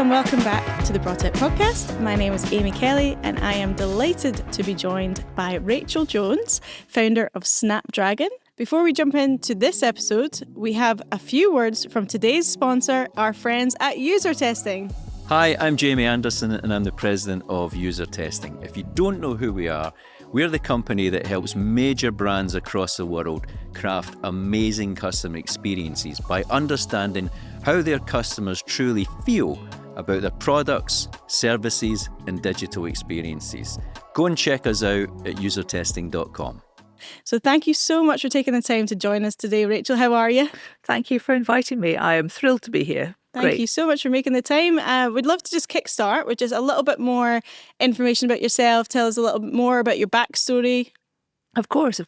and welcome back to the Braw Tech Podcast. My name is Amy Kelly and I am delighted to be joined by Rachel Jones, founder of SnapDragon. Before we jump into this episode, we have a few words from today's sponsor, our friends at User Testing. Hi, I'm Jamie Anderson and I'm the president of User Testing. If you don't know who we are, we're the company that helps major brands across the world craft amazing customer experiences by understanding how their customers truly feel about their products, services, and digital experiences. Go and check us out at usertesting.com. So thank you so much for taking the time to join us today. Rachel, how are you? Thank you for inviting me. I am thrilled to be here. Thank you so much for making the time. We'd love to just kickstart with just a little bit more information about yourself. Tell us a little bit more about your backstory. Of course.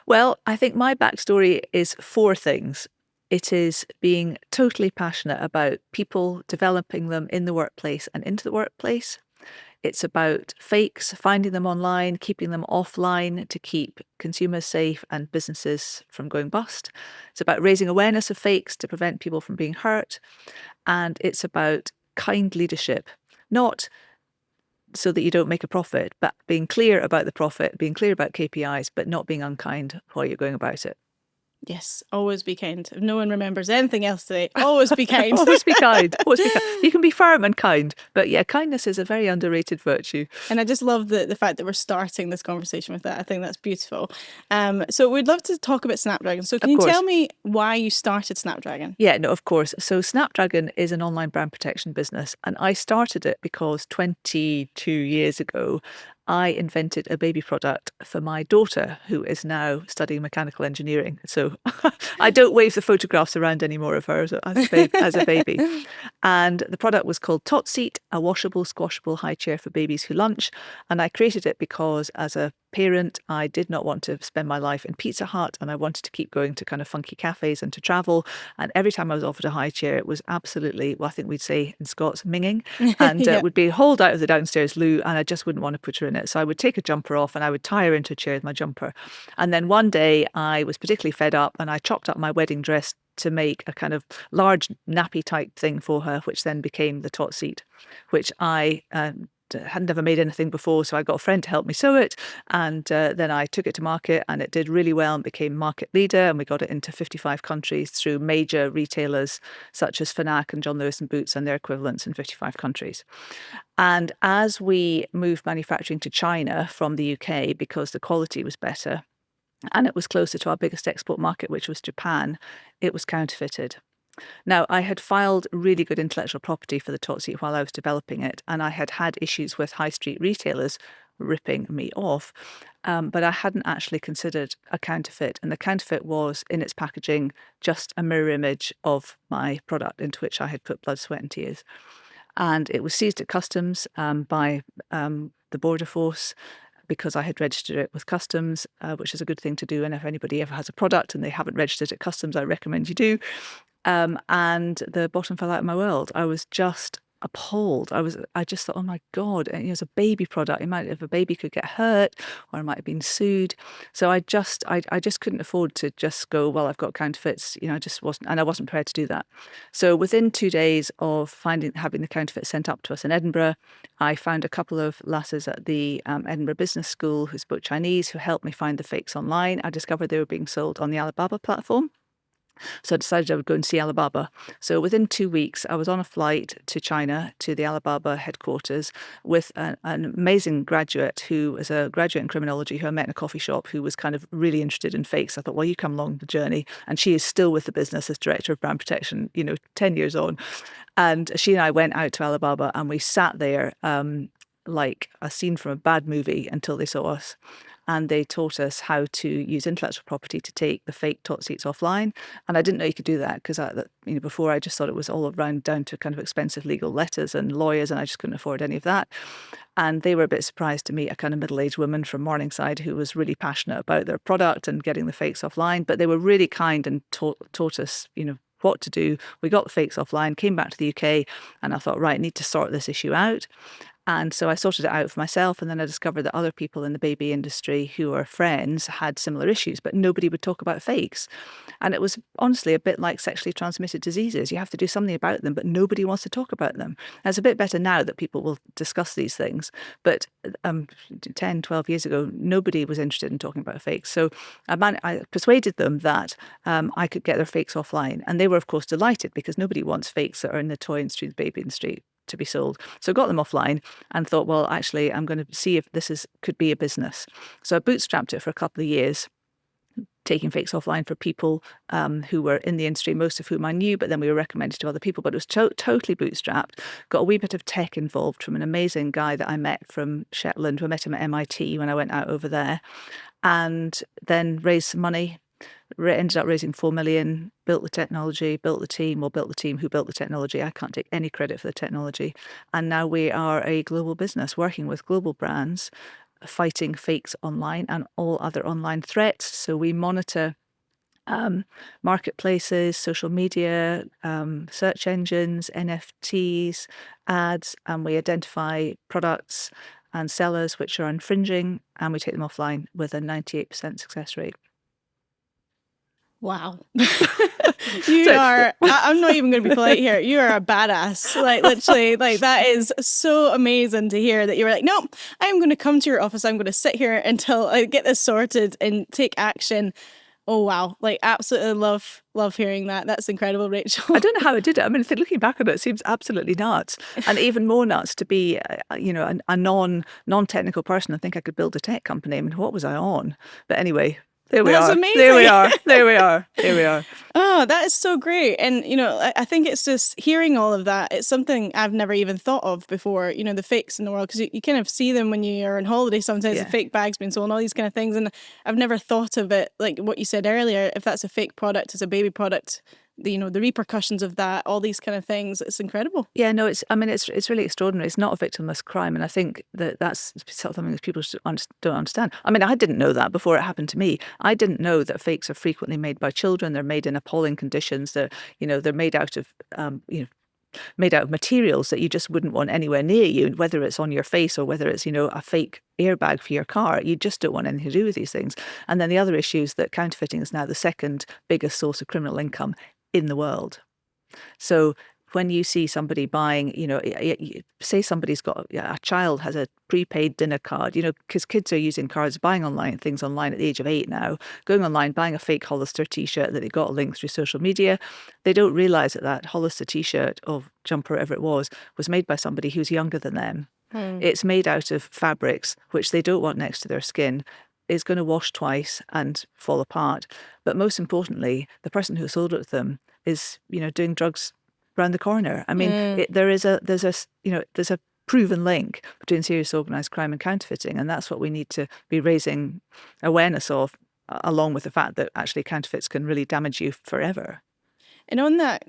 Well, I think my backstory is 4 things. It is being totally passionate about people, developing them in the workplace and into the workplace. It's about fakes, finding them online, keeping them offline to keep consumers safe and businesses from going bust. It's about raising awareness of fakes to prevent people from being hurt. And it's about kind leadership, not so that you don't make a profit, but being clear about the profit, being clear about KPIs, but not being unkind while you're going about it. Yes, always be kind. If no one remembers anything else today, always be kind. Always be kind. Always be kind. You can be firm and kind, but yeah, kindness is a very underrated virtue. And I just love the fact that we're starting this conversation with that. I think that's beautiful. So we'd love to talk about SnapDragon. So can you tell me why you started SnapDragon? Yeah, no, of course. So SnapDragon is an online brand protection business, and I started it because 22 years ago, I invented a baby product for my daughter, who is now studying mechanical engineering. So I don't wave the photographs around anymore of her as a baby. And the product was called Totseat, a washable, squashable high chair for babies who lunch. And I created it because as a parent, I did not want to spend my life in Pizza Hut, and I wanted to keep going to kind of funky cafes and to travel. And every time I was offered a high chair, it was absolutely, well, I think we'd say in Scots, minging, and would be hauled out of the downstairs loo, and I just wouldn't want to put her in it. So I would take a jumper off and I would tie her into a chair with my jumper. And then one day I was particularly fed up and I chopped up my wedding dress to make a kind of large nappy type thing for her, which then became the Totseat, which I hadn't ever made anything before, so I got a friend to help me sew it, and then I took it to market, and it did really well and became market leader, and we got it into 55 countries through major retailers such as Fnac and John Lewis and Boots and their equivalents in 55 countries. And as we moved manufacturing to China from the UK because the quality was better and it was closer to our biggest export market, which was Japan, it was counterfeited. Now, I had filed really good intellectual property for the Totseat while I was developing it, and I had had issues with high street retailers ripping me off, but I hadn't actually considered a counterfeit, and the counterfeit was, in its packaging, just a mirror image of my product into which I had put blood, sweat and tears. And it was seized at customs by the border force, because I had registered it with customs, which is a good thing to do. And if anybody ever has a product and they haven't registered at customs, I recommend you do. And the bottom fell out of my world. I was just appalled. I just thought, oh my God, it was a baby product. If a baby could get hurt, or it might have been sued. So I just couldn't afford to just go, well, I've got counterfeits. I just wasn't, and I wasn't prepared to do that. So within 2 days of having the counterfeit sent up to us in Edinburgh, I found a couple of lasses at the Edinburgh Business School who spoke Chinese, who helped me find the fakes online. I discovered they were being sold on the Alibaba platform. So I decided I would go and see Alibaba. So within 2 weeks, I was on a flight to China, to the Alibaba headquarters, with an amazing graduate who was a graduate in criminology who I met in a coffee shop, who was kind of really interested in fakes. I thought, well, you come along the journey. And she is still with the business as director of brand protection, 10 years on. And she and I went out to Alibaba and we sat there like a scene from a bad movie until they saw us. And they taught us how to use intellectual property to take the fake Totseats offline. And I didn't know you could do that because before I just thought it was all around down to kind of expensive legal letters and lawyers, and I just couldn't afford any of that. And they were a bit surprised to meet a kind of middle-aged woman from Morningside who was really passionate about their product and getting the fakes offline. But they were really kind and taught us, what to do. We got the fakes offline, came back to the UK, and I thought, right, I need to sort this issue out. And so I sorted it out for myself, and then I discovered that other people in the baby industry who are friends had similar issues, but nobody would talk about fakes. And it was honestly a bit like sexually transmitted diseases. You have to do something about them, but nobody wants to talk about them. And it's a bit better now that people will discuss these things. But 10, 12 years ago, nobody was interested in talking about fakes. So I persuaded them that I could get their fakes offline. And they were, of course, delighted, because nobody wants fakes that are in the toy industry, the baby industry, to be sold. So I got them offline and thought, well, actually, I'm going to see if this could be a business. So I bootstrapped it for a couple of years, taking fakes offline for people who were in the industry, most of whom I knew, but then we were recommended to other people. But it was totally bootstrapped. Got a wee bit of tech involved from an amazing guy that I met from Shetland. I met him at MIT when I went out over there, and then raised some money. Ended up raising 4 million, built the technology, built the team who built the technology. I can't take any credit for the technology. And now we are a global business working with global brands, fighting fakes online and all other online threats. So we monitor marketplaces, social media, search engines, NFTs, ads, and we identify products and sellers which are infringing, and we take them offline with a 98% success rate. Wow. I'm not even going to be polite here. You are a badass. Like, literally, like, that is so amazing to hear that you were like, no, I'm going to come to your office. I'm going to sit here until I get this sorted and take action. Oh, wow. Like, absolutely love hearing that. That's incredible, Rachel. I don't know how I did it. I mean, looking back on it, it seems absolutely nuts. And even more nuts to be, a non-technical person. I think I could build a tech company. I mean, what was I on? But anyway, there we are. Amazing. There we are. There we are. Here we are. Oh, that is so great. And, I think it's just hearing all of that. It's something I've never even thought of before, the fakes in the world, because you kind of see them when you're on holiday sometimes, the fake bags being sold and all these kind of things. And I've never thought of it, like what you said earlier, if that's a fake product, it's a baby product, the repercussions of that, all these kind of things. It's incredible. Yeah, no, it's really extraordinary. It's not a victimless crime. And I think that's something that people don't understand. I mean, I didn't know that before it happened to me. I didn't know that fakes are frequently made by children. They're made in appalling conditions. They're made out of, made out of materials that you just wouldn't want anywhere near you, whether it's on your face or whether it's, a fake airbag for your car. You just don't want anything to do with these things. And then the other issue is that counterfeiting is now the second biggest source of criminal income in the world. So when you see somebody buying, say somebody's got a child has a prepaid dinner card, because kids are using cards, buying things online at the age of 8 now, going online, buying a fake Hollister t-shirt that they got a link through social media. They don't realise that Hollister t-shirt or jumper, whatever it was made by somebody who's younger than them. It's made out of fabrics which they don't want next to their skin, is going to wash twice and fall apart. But most importantly, the person who sold it to them is, doing drugs around the corner. I mean, there's a proven link between serious organised crime and counterfeiting, and that's what we need to be raising awareness of, along with the fact that actually counterfeits can really damage you forever. And on that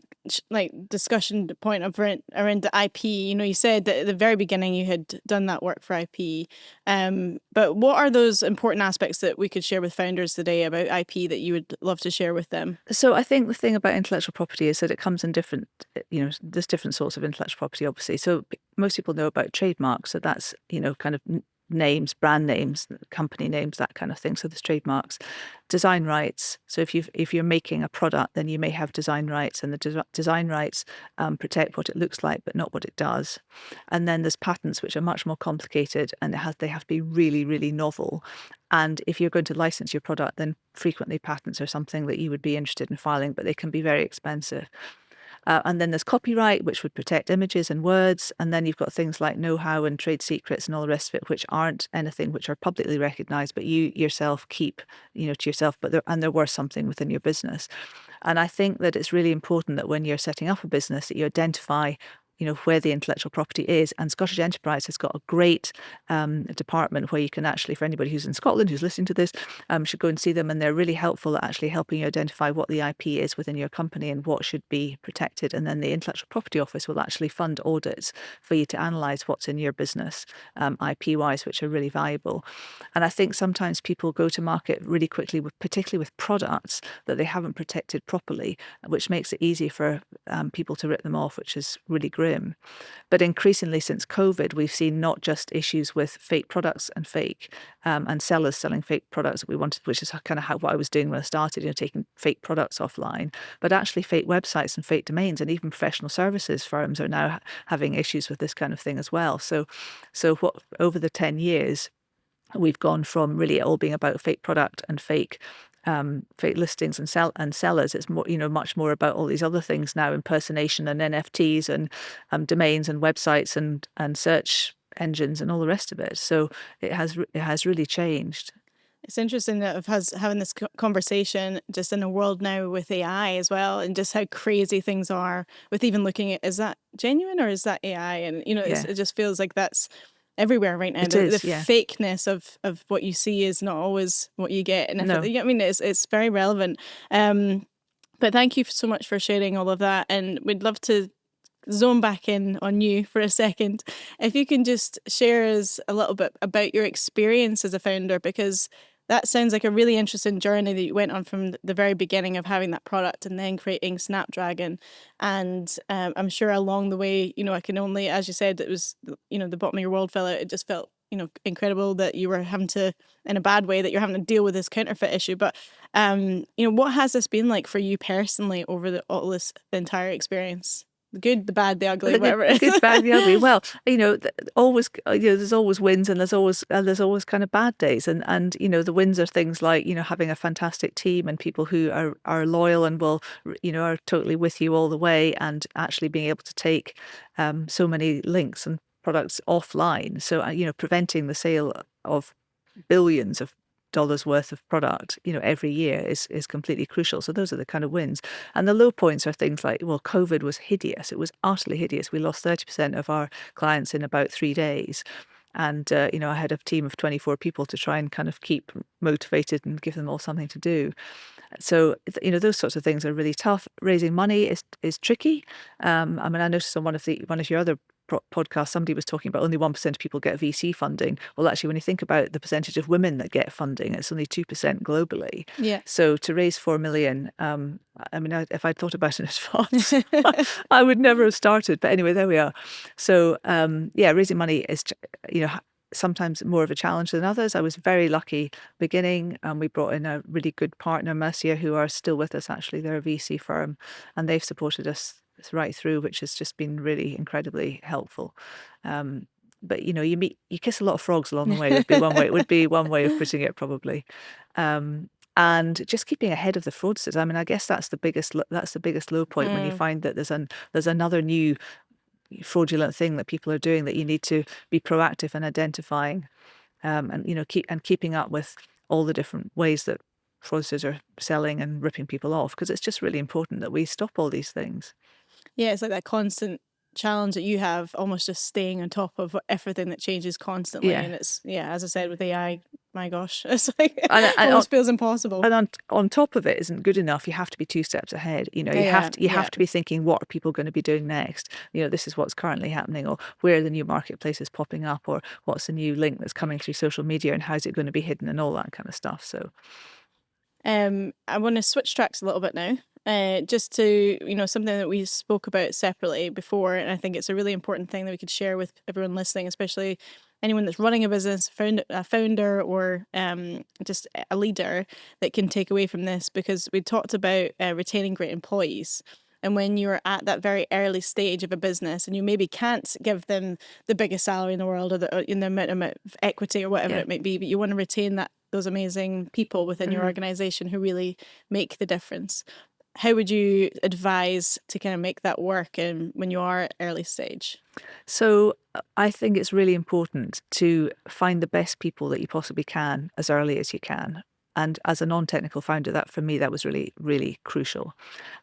discussion point around the IP, you said that at the very beginning you had done that work for IP. But what are those important aspects that we could share with founders today about IP that you would love to share with them? So I think the thing about intellectual property is that it comes in different, there's different sorts of intellectual property, obviously. So most people know about trademarks. So that's, kind of names, brand names, company names, that kind of thing. So there's trademarks, design rights. So if you're making a product, then you may have design rights, and the design rights protect what it looks like, but not what it does. And then there's patents, which are much more complicated, and they have to be really, really novel. And if you're going to license your product, then frequently patents are something that you would be interested in filing, but they can be very expensive. And then there's copyright, which would protect images and words. And then you've got things like know-how and trade secrets and all the rest of it, which aren't anything which are publicly recognised, but you yourself keep, to yourself, but they're worth something within your business. And I think that it's really important that when you're setting up a business, that you identify where the intellectual property is. And Scottish Enterprise has got a great department where you can actually, for anybody who's in Scotland who's listening to this, should go and see them. And they're really helpful at actually helping you identify what the IP is within your company and what should be protected. And then the Intellectual Property Office will actually fund audits for you to analyse what's in your business, IP-wise, which are really valuable. And I think sometimes people go to market really quickly, particularly with products that they haven't protected properly, which makes it easy for people to rip them off, which is really great. brim. But increasingly since COVID, we've seen not just issues with fake products and and sellers selling fake products that we wanted, which is kind of what I was doing when I started, taking fake products offline, but actually fake websites and fake domains, and even professional services firms are now having issues with this kind of thing as well. So what over the 10 years, we've gone from really it all being about fake product and fake listings and sellers. It's more, much more about all these other things now: impersonation and NFTs and domains and websites and search engines and all the rest of it. So it has really changed. It's interesting that of us having this conversation just in a world now with AI as well, and just how crazy things are with even looking at, is that genuine or is that AI? And, it just feels like that's everywhere right now. The fakeness of what you see is not always what you get. And it's very relevant. But thank you so much for sharing all of that. And we'd love to zone back in on you for a second. If you can just share us a little bit about your experience as a founder, because that sounds like a really interesting journey that you went on from the very beginning of having that product and then creating SnapDragon. And I'm sure along the way, I can only, as you said, it was, the bottom of your world fell out. It just felt, incredible that you were having to, in a bad way, that you're having to deal with this counterfeit issue. But, what has this been like for you personally over the entire experience? The good, the bad, the ugly, whatever. The good, bad, the ugly. Well, always, there's always wins and there's always kind of bad days. And the wins are things like, having a fantastic team and people who are loyal and will, are totally with you all the way, and actually being able to take so many links and products offline. So, preventing the sale of billions of dollars worth of product, every year is completely crucial. So those are the kind of wins. And the low points are things like, well, COVID was hideous. It was utterly hideous. We lost 30% of our clients in about 3 days. And, I had a team of 24 people to try and kind of keep motivated and give them all something to do. So, those sorts of things are really tough. Raising money is tricky. I noticed on one of your other podcast, somebody was talking about only 1% of people get VC funding. Well, actually, when you think about the percentage of women that get funding, it's only 2% globally. Yeah. So to raise 4 million, if I'd thought about it in advance, I would never have started. But anyway, there we are. So raising money is, sometimes more of a challenge than others. I was very lucky beginning, and we brought in a really good partner, Mercia, who are still with us. Actually, they're a VC firm, and they've supported us right through, which has just been really incredibly helpful. But you kiss a lot of frogs along the way. Would be one way of putting it, probably. And just keeping ahead of the fraudsters. I guess that's the biggest low point, when you find that there's another new fraudulent thing that people are doing that you need to be proactive in identifying, and keeping up with all the different ways that fraudsters are selling and ripping people off, because it's just really important that we stop all these things. Yeah, it's like that constant challenge that you have, almost just staying on top of everything that changes constantly. Yeah. And it's, as I said, with AI, my gosh, it's like it almost feels impossible. And on top of it isn't good enough. You have to be 2 steps ahead. You have to be thinking, what are people going to be doing next? This is what's currently happening, or where are the new marketplaces popping up, or what's the new link that's coming through social media, and how's it going to be hidden, and all that kind of stuff. So I want to switch tracks a little bit now. Just to, something that we spoke about separately before, and I think it's a really important thing that we could share with everyone listening, especially anyone that's running a business, a founder, or just a leader, that can take away from this, because we talked about retaining great employees. And when you're at that very early stage of a business, and you maybe can't give them the biggest salary in the world, or the amount of equity or whatever it might be, but you want to retain those amazing people within your organization who really make the difference. How would you advise to kind of make that work when you are at early stage? So I think it's really important to find the best people that you possibly can as early as you can. And as a non-technical founder, that for me, that was really, really crucial.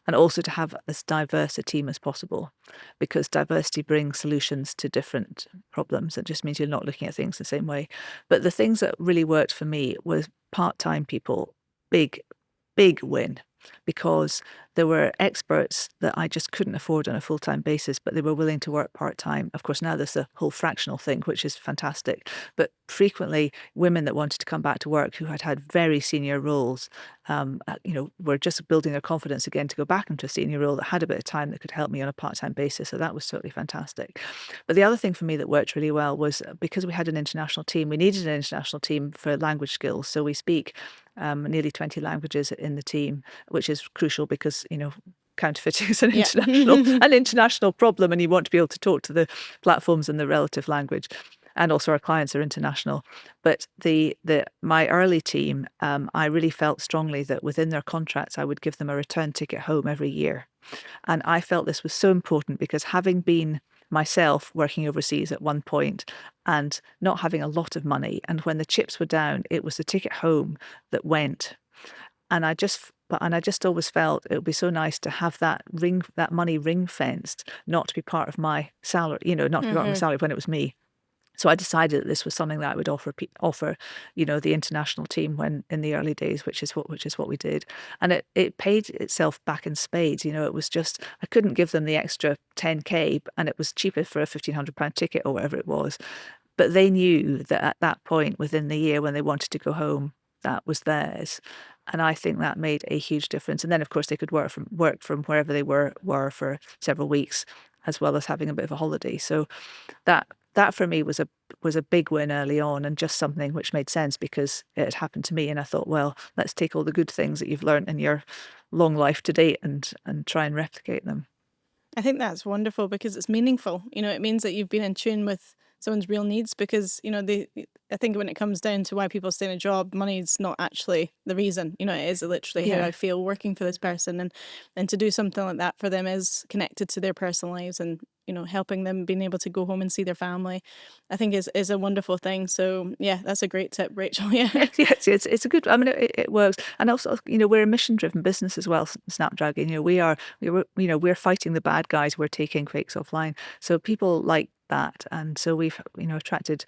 And also to have as diverse a team as possible, because diversity brings solutions to different problems. It just means you're not looking at things the same way. But the things that really worked for me was part-time people, big big win because there were experts that I just couldn't afford on a full-time basis, but they were willing to work part-time. Of course, now there's the whole fractional thing, which is fantastic. But frequently, women that wanted to come back to work who had had very senior roles, were just building their confidence again to go back into a senior role that had a bit of time that could help me on a part-time basis. So that was totally fantastic. But the other thing for me that worked really well was because we had an international team, we needed an international team for language skills. So we speak nearly 20 languages in the team, which is crucial because, counterfeiting is an international problem, and you want to be able to talk to the platforms in the relative language. And also our clients are international. But my early team, I really felt strongly that within their contracts, I would give them a return ticket home every year. And I felt this was so important because having been myself working overseas at one point and not having a lot of money, and when the chips were down, it was the ticket home that went. And I just always felt it would be so nice to have that money ring fenced, not to be part of my salary, not to be part of my salary when it was me. So I decided that this was something that I would offer, the international team when in the early days, which is what we did, and it paid itself back in spades. It was just I couldn't give them the extra 10k, and it was cheaper for a £1,500 ticket or whatever it was, but they knew that at that point within the year when they wanted to go home, that was theirs. And I think that made a huge difference. And then, of course, they could work from wherever they were for several weeks, as well as having a bit of a holiday. So that for me was a big win early on, and just something which made sense because it had happened to me. And I thought, well, let's take all the good things that you've learned in your long life to date and try and replicate them. I think that's wonderful because it's meaningful. It means that you've been in tune with someone's real needs because, I think when it comes down to why people stay in a job, money's not actually the reason. It is literally how I feel working for this person. And to do something like that for them is connected to their personal lives and, helping them being able to go home and see their family, I think is a wonderful thing. So yeah, that's a great tip, Rachel. Yeah. Yes, it's a good, it works. And also, we're a mission-driven business as well, SnapDragon. We're fighting the bad guys. We're taking fakes offline. So people like that. And so we've, attracted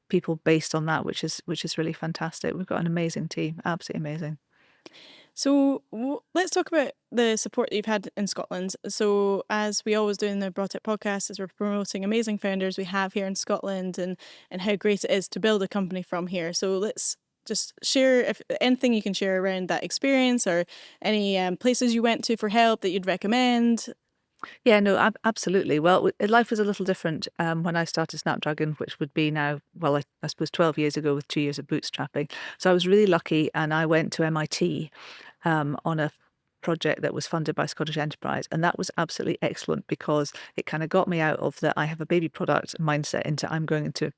people based on that, which is really fantastic. We've got an amazing team, absolutely amazing. So let's talk about the support that you've had in Scotland. So as we always do in the Braw Tech Podcast, is we're promoting amazing founders we have here in Scotland and how great it is to build a company from here. So let's just share if anything you can share around that experience or any places you went to for help that you'd recommend. Yeah, no, absolutely. Well, life was a little different when I started SnapDragon, which would be now, well, I suppose 12 years ago with 2 years of bootstrapping. So I was really lucky and I went to MIT on a project that was funded by Scottish Enterprise. And that was absolutely excellent because it kind of got me out of the I have a baby product mindset into I'm going to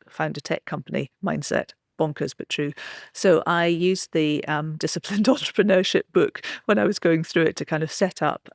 found a tech company mindset. Bonkers, but true. So I used the Disciplined Entrepreneurship book when I was going through it to kind of set up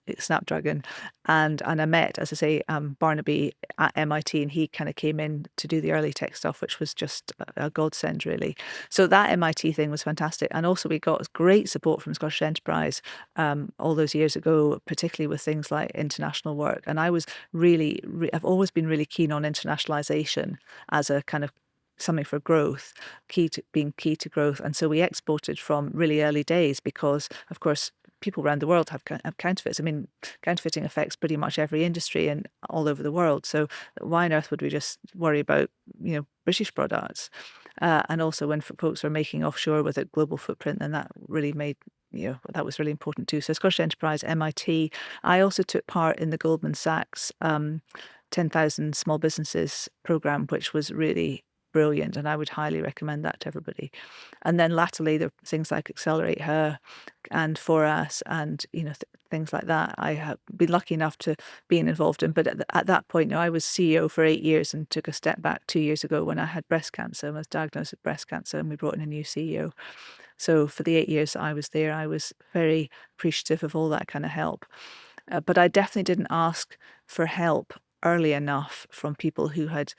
SnapDragon, and I met, as I say, Barnaby at MIT, and he kind of came in to do the early tech stuff, which was just a godsend, really. So that MIT thing was fantastic, and also we got great support from Scottish Enterprise all those years ago, particularly with things like international work. And I was really, I've always been really keen on internationalization as a kind of something for growth, key to growth. And so we exported from really early days because, of course, people around the world have counterfeits. I mean, counterfeiting affects pretty much every industry and all over the world. So why on earth would we just worry about, British products? And also when folks are making offshore with a global footprint, then that really made, that was really important too. So Scottish Enterprise, MIT. I also took part in the Goldman Sachs 10,000 Small Businesses program, which was really brilliant, and I would highly recommend that to everybody. And then latterly, there are things like Accelerate Her and For Us and things like that. I have been lucky enough to be involved in, but at that point, I was CEO for 8 years and took a step back 2 years ago when I had breast cancer. I was diagnosed with breast cancer, and we brought in a new CEO. So for the 8 years that I was there, I was very appreciative of all that kind of help. But I definitely didn't ask for help early enough from people who had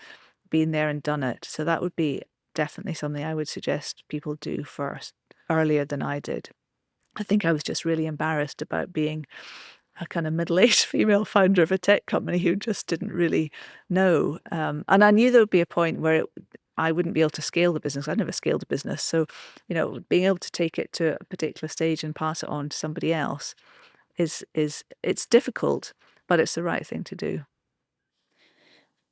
been there and done it. So that would be definitely something I would suggest people do first, earlier than I did. I think I was just really embarrassed about being a kind of middle-aged female founder of a tech company who just didn't really know. And I knew there would be a point where I wouldn't be able to scale the business. I've never scaled a business. So, being able to take it to a particular stage and pass it on to somebody else is it's difficult, but it's the right thing to do.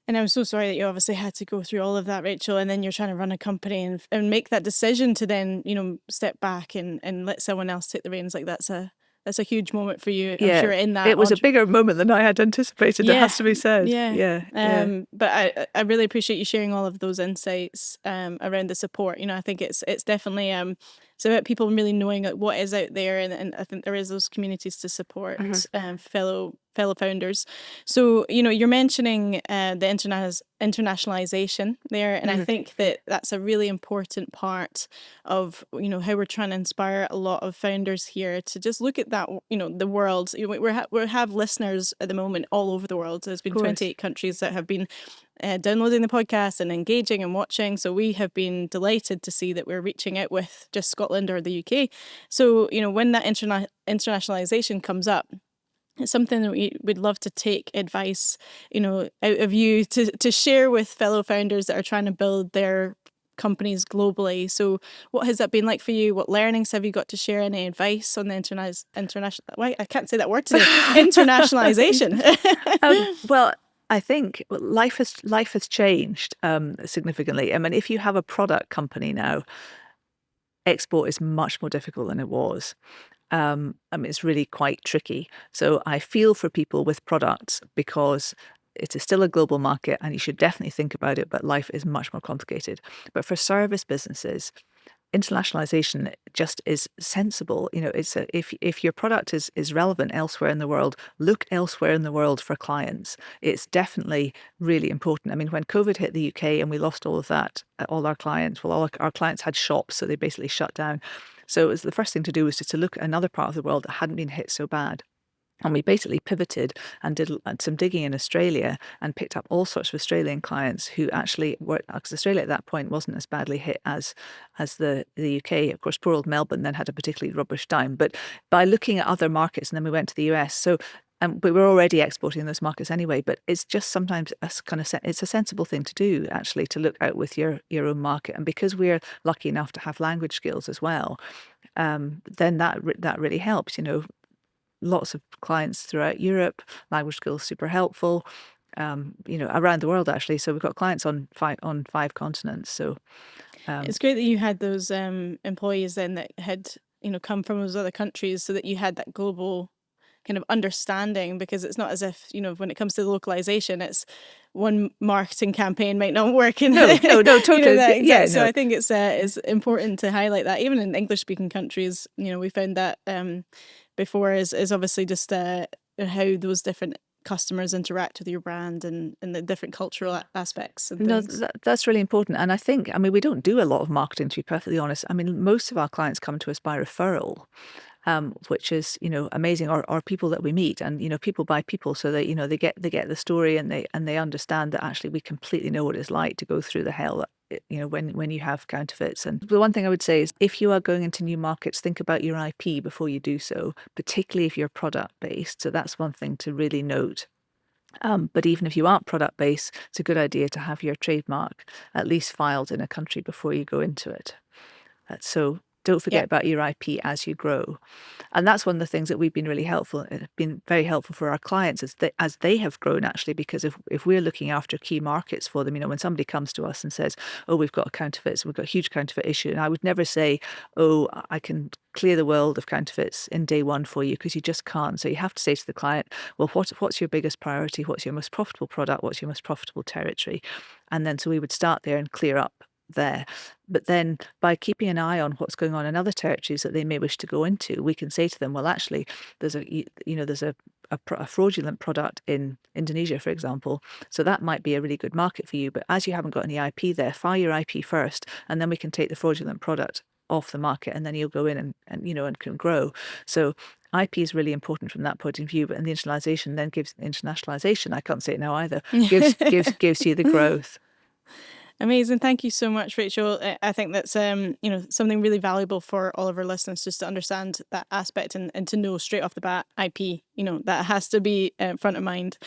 And I'm so sorry that you obviously had to go through all of that, Rachel, and then you're trying to run a company and make that decision to then, step back and let someone else take the reins. Like that's a huge moment for you. Yeah, I'm sure in that it was a bigger moment than I had anticipated. It has to be said. Yeah. But I really appreciate you sharing all of those insights around the support. I think it's definitely it's about people really knowing like, what is out there, and I think there is those communities to support fellow founders. So you're mentioning the internationalization there, and I think that that's a really important part of how we're trying to inspire a lot of founders here to just look at that the world. We have listeners at the moment all over the world. There's been 28 countries that have been downloading the podcast and engaging and watching. So we have been delighted to see that we're reaching out with just Scotland or the UK. So, when that internationalization comes up, it's something that we would love to take advice, out of you to share with fellow founders that are trying to build their companies globally. So what has that been like for you? What learnings have you got to share? Any advice on the international? Why I can't say that word today. Internationalization. Well, I think life has changed significantly. I mean, if you have a product company now, export is much more difficult than it was. I mean, it's really quite tricky. So I feel for people with products because it is still a global market and you should definitely think about it, but life is much more complicated. But for service businesses, internationalization just is sensible. It's if your product is relevant elsewhere in the world, look elsewhere in the world for clients. It's definitely really important. I mean, when COVID hit the UK and we lost all of that, all our clients, all our clients had shops, so they basically shut down. So it was the first thing to do was just to look at another part of the world that hadn't been hit so bad. And we basically pivoted and did some digging in Australia and picked up all sorts of Australian clients who actually were, because Australia at that point wasn't as badly hit as the UK. Of course, poor old Melbourne then had a particularly rubbish time. But by looking at other markets, and then we went to the US. So we were already exporting in those markets anyway. But it's just sometimes it's a sensible thing to do, actually, to look out with your own market. And because we're lucky enough to have language skills as well, then that really helps. Lots of clients throughout Europe, language skills super helpful, around the world actually. So we've got clients on 5 continents. So it's great that you had those employees then that had come from those other countries, so that you had that global kind of understanding, because it's not as if when it comes to localization, it's one marketing campaign might not work in no totally So I think it's important to highlight that even in English speaking countries. We found that before is obviously just how those different customers interact with your brand and the different cultural aspects and things. No, that's really important. And I think, we don't do a lot of marketing, to be perfectly honest. I mean, most of our clients come to us by referral. Which is amazing, or people that we meet, and people buy people, so that they get the story, and they understand that actually we completely know what it's like to go through the hell when you have counterfeits. And the one thing I would say is, if you are going into new markets, think about your IP before you do so, particularly if you're product based. So that's one thing to really note. But even if you aren't product based, it's a good idea to have your trademark at least filed in a country before you go into it. So don't forget about your IP as you grow. And that's one of the things that we've been really helpful. It's been very helpful for our clients as they have grown, actually, because if we're looking after key markets for them, when somebody comes to us and says, oh, we've got counterfeits, we've got a huge counterfeit issue. And I would never say, oh, I can clear the world of counterfeits in day one for you, because you just can't. So you have to say to the client, well, what's your biggest priority? What's your most profitable product? What's your most profitable territory? And then so we would start there and clear up there. But then by keeping an eye on what's going on in other territories that they may wish to go into, we can say to them, well, actually, there's a fraudulent product in Indonesia, for example. So that might be a really good market for you. But as you haven't got any IP there, file your IP first, and then we can take the fraudulent product off the market, and then you'll go in and can grow. So IP is really important from that point of view. But the internationalization, I can't say it now either, gives you the growth. Amazing. Thank you so much, Rachel. I think that's something really valuable for all of our listeners, just to understand that aspect and to know straight off the bat IP, that has to be front of mind.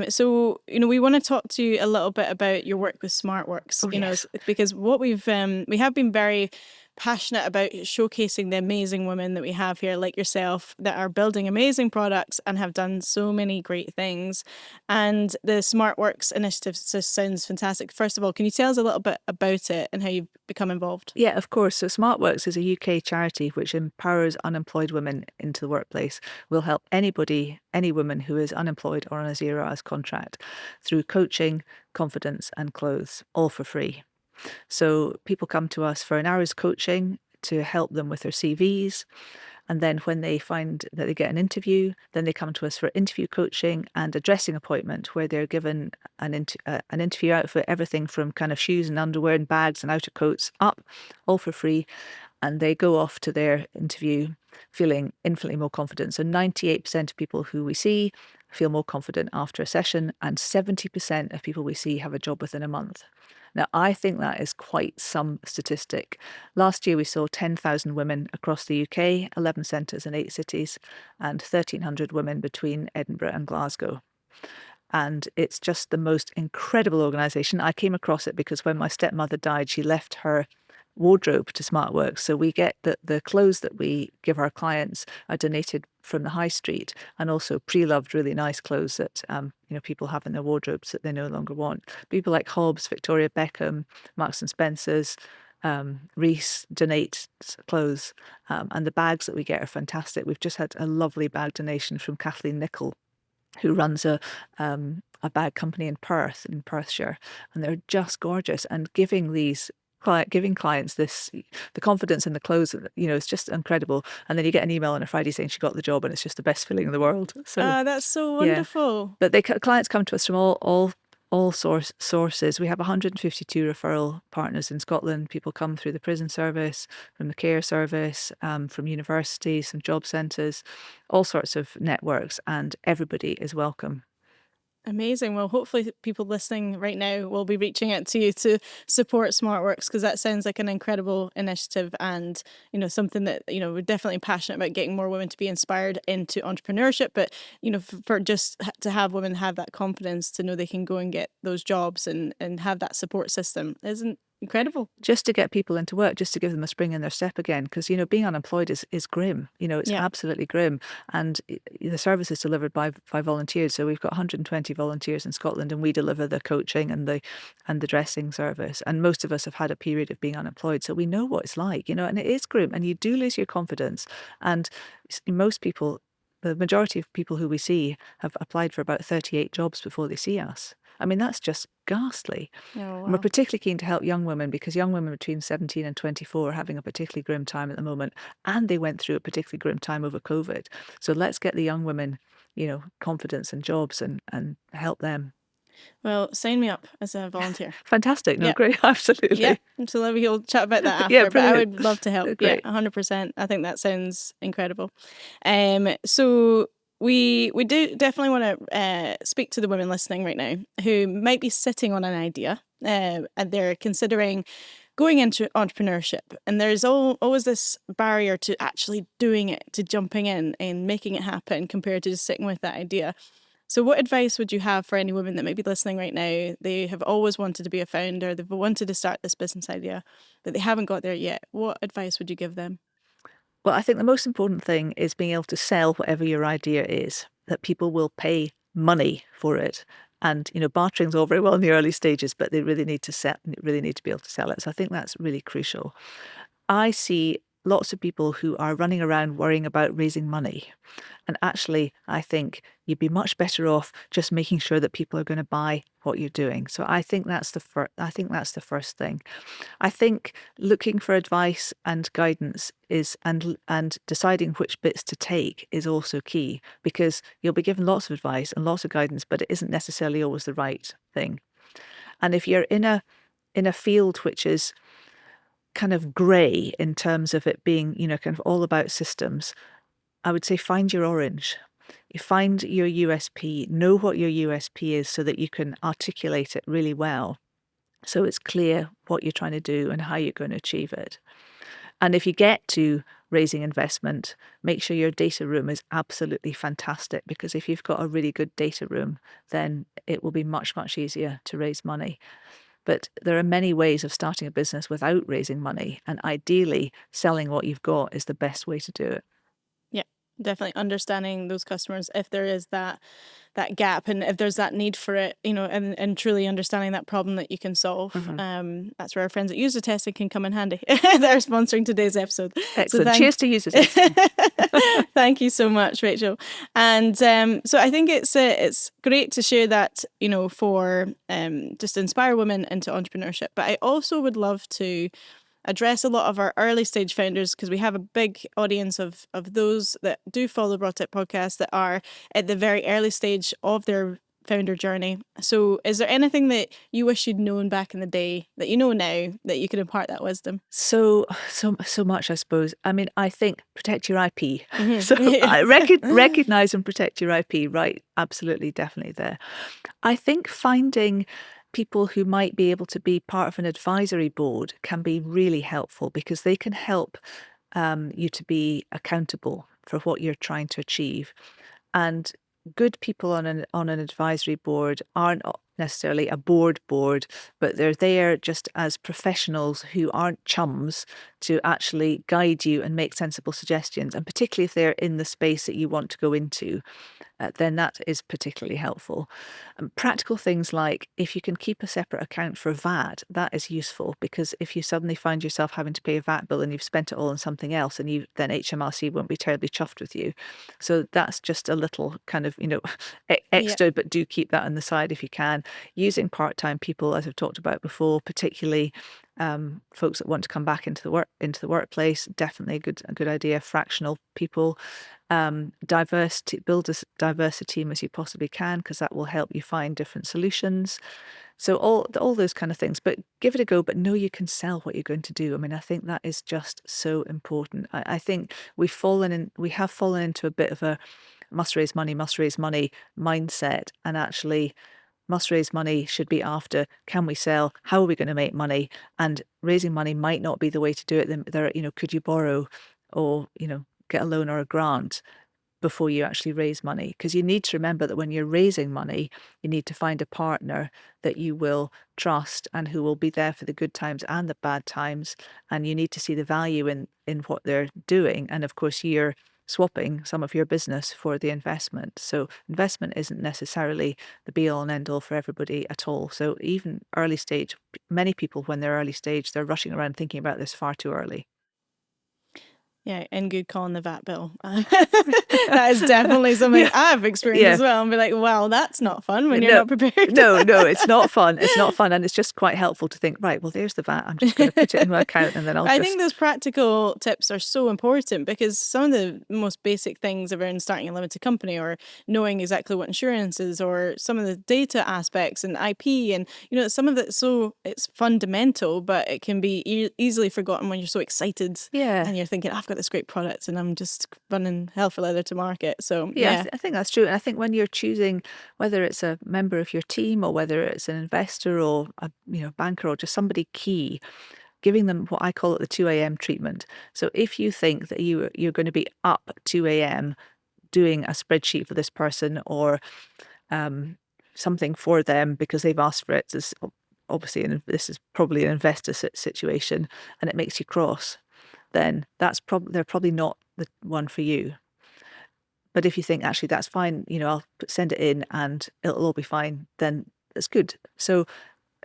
So we want to talk to you a little bit about your work with SmartWorks, Yes. because what we have been very passionate about showcasing the amazing women that we have here, like yourself, that are building amazing products and have done so many great things. And the SmartWorks initiative just sounds fantastic. First of all, can you tell us a little bit about it and how you've become involved? Yeah, of course. So SmartWorks is a UK charity which empowers unemployed women into the workplace. We'll help anybody, any woman who is unemployed or on a 0 hours contract through coaching, confidence and clothes, all for free. So people come to us for an hour's coaching to help them with their CVs. And then when they find that they get an interview, then they come to us for interview coaching and a dressing appointment where they're given an interview outfit, everything from kind of shoes and underwear and bags and outer coats up, all for free. And they go off to their interview feeling infinitely more confident. So 98% of people who we see feel more confident after a session, and 70% of people we see have a job within a month. Now, I think that is quite some statistic. Last year, we saw 10,000 women across the UK, 11 centres in 8 cities, and 1,300 women between Edinburgh and Glasgow. And it's just the most incredible organisation. I came across it because when my stepmother died, she left her wardrobe to SmartWorks. So we get the clothes that we give our clients are donated from the high street, and also pre-loved really nice clothes that people have in their wardrobes that they no longer want. People like Hobbs, Victoria Beckham, Marks and Spencer's, Reese donate clothes, and the bags that we get are fantastic. We've just had a lovely bag donation from Kathleen Nichol, who runs a bag company in Perth, in Perthshire, and they're just gorgeous. And giving clients the confidence in the clothes, it's just incredible. And then you get an email on a Friday saying she got the job, and it's just the best feeling in the world. So that's so wonderful. Yeah. But clients come to us from all sources. We have 152 referral partners in Scotland. People come through the prison service, from the care service, from universities, some job centres, all sorts of networks, and everybody is welcome. Amazing. Well, hopefully people listening right now will be reaching out to you to support SmartWorks, because that sounds like an incredible initiative, and something that we're definitely passionate about, getting more women to be inspired into entrepreneurship, but for just to have women have that confidence to know they can go and get those jobs and have that support system isn't incredible. Just to get people into work, just to give them a spring in their step again, because being unemployed is grim. It's absolutely grim, and the service is delivered by volunteers. So we've got 120 volunteers in Scotland, and we deliver the coaching and the dressing service. And most of us have had a period of being unemployed, so we know what it's like. And it is grim, and you do lose your confidence. And most people, the majority of people who we see, have applied for about 38 jobs before they see us. I mean, that's just ghastly. Oh, wow. And we're particularly keen to help young women, because young women between 17 and 24 are having a particularly grim time at the moment, and they went through a particularly grim time over COVID. So let's get the young women, confidence and jobs and help them. Well, sign me up as a volunteer. Fantastic. No, great. Absolutely. Yeah. So we'll chat about that after. Yeah, but I would love to help. Great. Yeah, 100%. I think that sounds incredible. So we do definitely want to speak to the women listening right now who might be sitting on an idea and they're considering going into entrepreneurship, and there's always this barrier to actually doing it, to jumping in and making it happen, compared to just sitting with that idea. So what advice would you have for any women that might be listening right now? They have always wanted to be a founder, they've wanted to start this business idea, but they haven't got there yet. What advice would you give them? Well, I think the most important thing is being able to sell whatever your idea is, that people will pay money for it. And, bartering's all very well in the early stages, but they really need to be able to sell it. So I think that's really crucial. I see lots of people who are running around worrying about raising money. And actually, I think you'd be much better off just making sure that people are going to buy what you're doing. So I think that's the first thing. I think looking for advice and guidance and deciding which bits to take is also key, because you'll be given lots of advice and lots of guidance, but it isn't necessarily always the right thing. And if you're in a field which is kind of grey in terms of it being, kind of all about systems, I would say find your orange. You find your USP, know what your USP is so that you can articulate it really well. So it's clear what you're trying to do and how you're going to achieve it. And if you get to raising investment, make sure your data room is absolutely fantastic, because if you've got a really good data room, then it will be much, much easier to raise money. But there are many ways of starting a business without raising money. And ideally, selling what you've got is the best way to do it. Yeah, definitely understanding those customers if there is that gap and if there's that need for it, and truly understanding that problem that you can solve. That's where our friends at User Testing can come in handy. They're sponsoring today's episode. Excellent. Cheers to User Testing. Thank you so much, Rachel. And so I think it's great to share that, for just to inspire women into entrepreneurship. But I also would love to address a lot of our early stage founders, because we have a big audience of those that do follow the Braw Tech Podcast that are at the very early stage of their founder journey. So is there anything that you wish you'd known back in the day that you know now that you could impart that wisdom? So much, I suppose. I mean, I think protect your IP. So I recognize and protect your IP, right? Absolutely, definitely there. I think finding people who might be able to be part of an advisory board can be really helpful, because they can help you to be accountable for what you're trying to achieve. And good people on an advisory board aren't necessarily a board, but they're there just as professionals who aren't chums to actually guide you and make sensible suggestions. And particularly if they're in the space that you want to go into, then that is particularly helpful. Practical things like, if you can keep a separate account for VAT, that is useful, because if you suddenly find yourself having to pay a VAT bill and you've spent it all on something else, and then HMRC won't be terribly chuffed with you. So that's just a little kind of, extra, but do keep that on the side if you can. Using part-time people, as I've talked about before, particularly folks that want to come back into the workplace, definitely a good idea. Fractional people. Build as diverse a team as you possibly can, because that will help you find different solutions. So all those kind of things, but give it a go, but know you can sell what you're going to do. I mean, I think that is just so important. I think we have fallen into a bit of a must raise money mindset, and actually must raise money should be after, can we sell? How are we going to make money? And raising money might not be the way to do it. Could you borrow or, get a loan or a grant before you actually raise money? Because you need to remember that when you're raising money, you need to find a partner that you will trust and who will be there for the good times and the bad times. And you need to see the value in what they're doing. And of course, you're swapping some of your business for the investment. So investment isn't necessarily the be all and end all for everybody at all. So even early stage, many people, when they're early stage, they're rushing around thinking about this far too early. Yeah, and good calling the VAT bill. That is definitely something I've experienced as well. And be like, wow, that's not fun when you're not prepared. No, it's not fun. It's not fun. And it's just quite helpful to think, right, well, there's the VAT. I'm just going to put it in my account and then I think those practical tips are so important, because some of the most basic things around starting a limited company, or knowing exactly what insurance is, or some of the data aspects and IP, and, some of it, so it's fundamental, but it can be easily forgotten when you're so excited. Yeah. And you're thinking, I've got this great product and I'm just running hell for leather to market. So I think that's true. And I think when you're choosing whether it's a member of your team or whether it's an investor or a banker or just somebody key, giving them what I call it the 2 a.m. treatment. So if you think that you're going to be up at 2 a.m. doing a spreadsheet for this person or something for them because they've asked for it, obviously, and this is probably an investor situation, and it makes you cross, then they're probably not the one for you. But if you think, actually, that's fine, I'll send it in and it'll all be fine, then it's good. So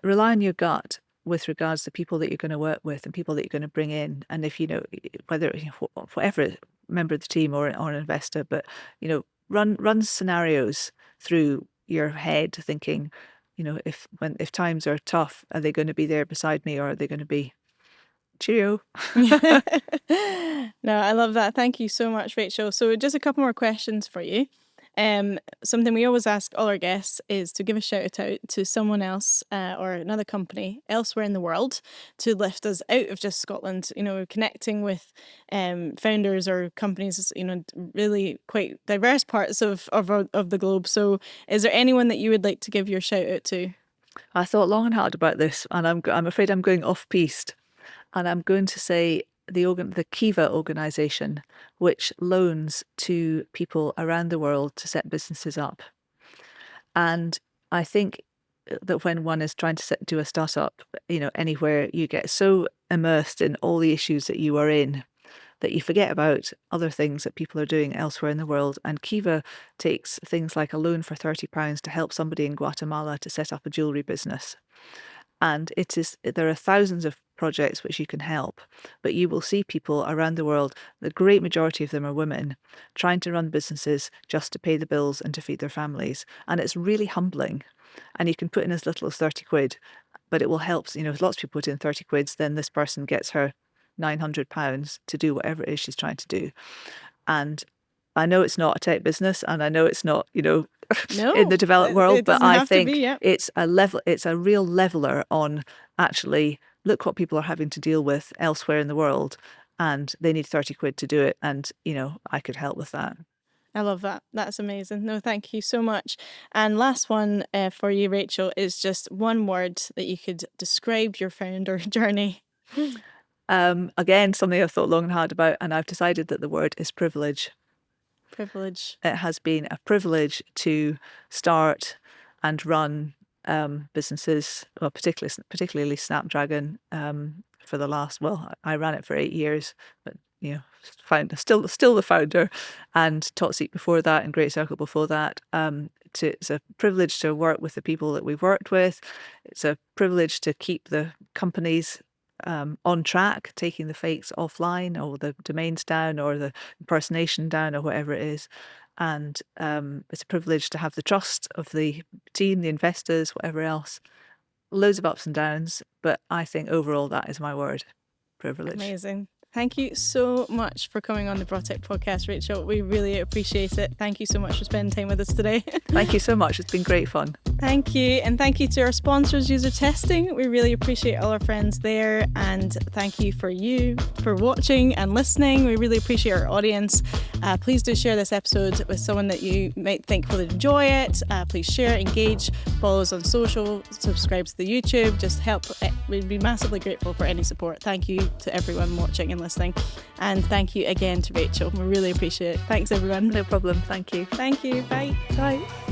rely on your gut with regards to people that you're going to work with and people that you're going to bring in. And if, whether, whatever member of the team or an investor, but, run scenarios through your head thinking, if times are tough, are they going to be there beside me, or are they going to be cheerio? No, I love that. Thank you so much, Rachel. So just a couple more questions for you. Something we always ask all our guests is to give a shout out to someone else or another company elsewhere in the world to lift us out of just Scotland, connecting with founders or companies, really quite diverse parts of the globe. So is there anyone that you would like to give your shout out to? I thought long and hard about this, and I'm afraid I'm going off-piste. And I'm going to say the Kiva organisation, which loans to people around the world to set businesses up. And I think that when one is trying to do a startup, anywhere, you get so immersed in all the issues that you are in that you forget about other things that people are doing elsewhere in the world. And Kiva takes things like a loan for £30 to help somebody in Guatemala to set up a jewellery business. And there are thousands of projects which you can help, but you will see people around the world, the great majority of them are women, trying to run businesses just to pay the bills and to feed their families. And it's really humbling. And you can put in as little as 30 quid, but it will help. If lots of people put in 30 quids, then this person gets her £900 to do whatever it is she's trying to do. And I know it's not a tech business, and I know it's not, No, in the developed world, it but doesn't I have to think be, yeah. it's a real leveler on actually look what people are having to deal with elsewhere in the world, and they need 30 quid to do it, and I could help with that. I love that. That's amazing. No, thank you so much. And last one for you, Rachel, is just one word that you could describe your founder journey. Again, something I've thought long and hard about, and I've decided that the word is privilege. Privilege. It has been a privilege to start and run businesses, well, particularly SnapDragon, for the last. I ran it for 8 years, but still the founder, and Totseat before that, and Great Circle before that. It's a privilege to work with the people that we've worked with. It's a privilege to keep the companies on track, taking the fakes offline or the domains down or the impersonation down or whatever it is. And it's a privilege to have the trust of the team, the investors, whatever else. Loads of ups and downs, but I think overall that is my word, privilege. Amazing. Thank you so much for coming on the Braw Tech Podcast, Rachel. We really appreciate it. Thank you so much for spending time with us today. Thank you so much. It's been great fun. Thank you. And thank you to our sponsors, User Testing. We really appreciate all our friends there. And thank you for watching and listening. We really appreciate our audience. Please do share this episode with someone that you might think will enjoy it. Please share, engage, follow us on social, subscribe to the YouTube. Just help. We'd be massively grateful for any support. Thank you to everyone watching and listening. And thank you again to Rachel. We really appreciate it. Thanks, everyone. No problem. Thank you. Thank you. Bye. Bye.